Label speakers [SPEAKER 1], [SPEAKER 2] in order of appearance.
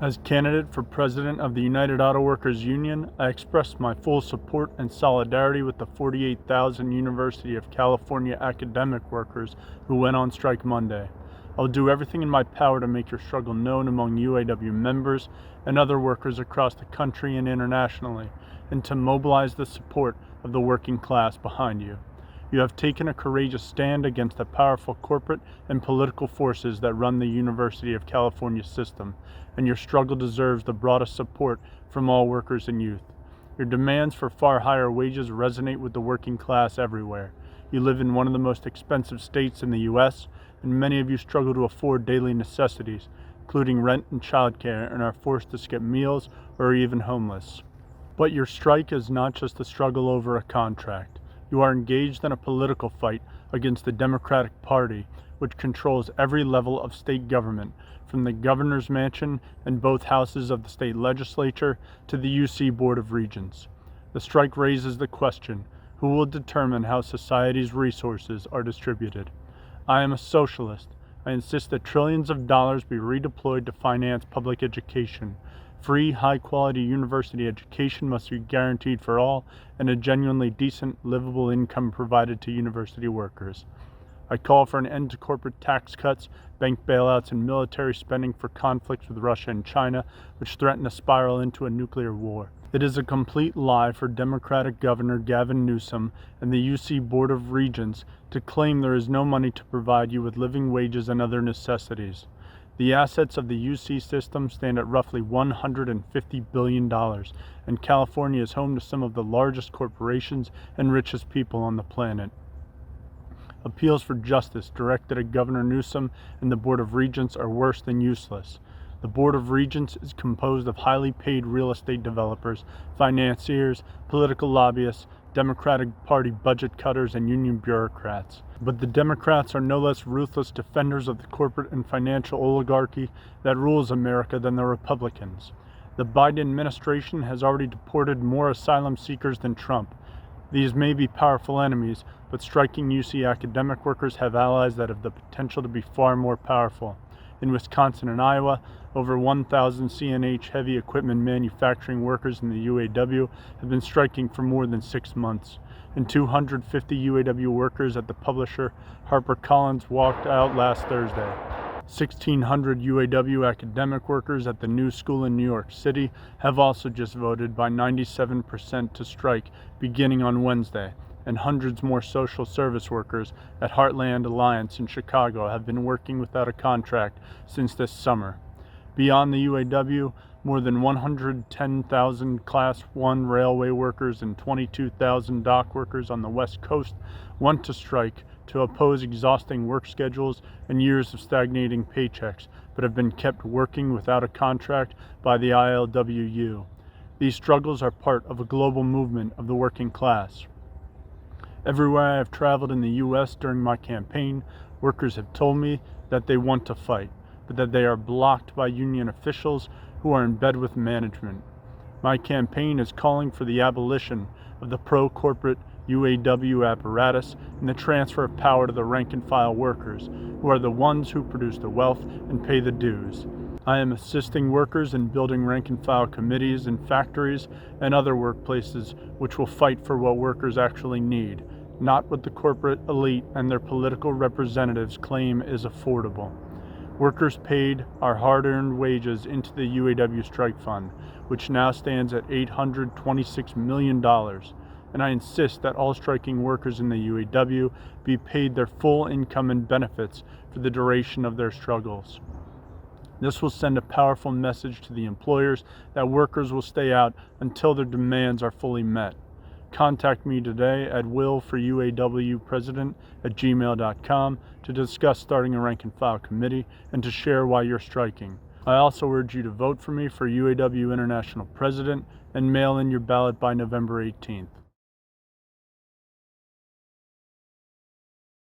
[SPEAKER 1] As candidate for president of the United Auto Workers Union, I express my full support and solidarity with the 48,000 University of California academic workers who went on strike Monday. I will do everything in my power to make your struggle known among UAW members and other workers across the country and internationally, and to mobilize the support of the working class behind you. You have taken a courageous stand against the powerful corporate and political forces that run the University of California system, and your struggle deserves the broadest support from all workers and youth. Your demands for far higher wages resonate with the working class everywhere. You live in one of the most expensive states in the U.S., and many of you struggle to afford daily necessities, including rent and childcare, and are forced to skip meals or are even homeless. But your strike is not just a struggle over a contract. You are engaged in a political fight against the Democratic Party, which controls every level of state government, from the governor's mansion and both houses of the state legislature to the UC Board of Regents. The strike raises the question, who will determine how society's resources are distributed? I am a socialist. I insist that trillions of dollars be redeployed to finance public education. Free, high-quality university education must be guaranteed for all, and a genuinely decent, livable income provided to university workers. I call for an end to corporate tax cuts, bank bailouts, and military spending for conflicts with Russia and China, which threaten to spiral into a nuclear war. It is a complete lie for Democratic Governor Gavin Newsom and the UC Board of Regents to claim there is no money to provide you with living wages and other necessities. The assets of the UC system stand at roughly $150 billion, and California is home to some of the largest corporations and richest people on the planet. Appeals for justice directed at Governor Newsom and the Board of Regents are worse than useless. The Board of Regents is composed of highly paid real estate developers, financiers, political lobbyists, Democratic Party budget cutters, and union bureaucrats. But the Democrats are no less ruthless defenders of the corporate and financial oligarchy that rules America than the Republicans. The Biden administration has already deported more asylum seekers than Trump. These may be powerful enemies, but striking UC academic workers have allies that have the potential to be far more powerful. In Wisconsin and Iowa, over 1,000 CNH heavy equipment manufacturing workers in the UAW have been striking for more than 6 months, and 250 UAW workers at the publisher HarperCollins walked out last Thursday. 1,600 UAW academic workers at the New School in New York City have also just voted by 97% to strike beginning on Wednesday, and hundreds more social service workers at Heartland Alliance in Chicago have been working without a contract since this summer. Beyond the UAW, more than 110,000 Class 1 railway workers and 22,000 dock workers on the West Coast want to strike to oppose exhausting work schedules and years of stagnating paychecks, but have been kept working without a contract by the ILWU. These struggles are part of a global movement of the working class. Everywhere I have traveled in the U.S. during my campaign, workers have told me that they want to fight, but that they are blocked by union officials who are in bed with management. My campaign is calling for the abolition of the pro-corporate UAW apparatus and the transfer of power to the rank-and-file workers, who are the ones who produce the wealth and pay the dues. I am assisting workers in building rank-and-file committees in factories and other workplaces which will fight for what workers actually need, not what the corporate elite and their political representatives claim is affordable. Workers paid our hard-earned wages into the UAW strike fund, which now stands at $826 million, and I insist that all striking workers in the UAW be paid their full income and benefits for the duration of their struggles. This will send a powerful message to the employers that workers will stay out until their demands are fully met. Contact me today at willforuawpresident@gmail.com to discuss starting a rank-and-file committee and to share why you're striking. I also urge you to vote for me for UAW International President and mail in your ballot by November 18th.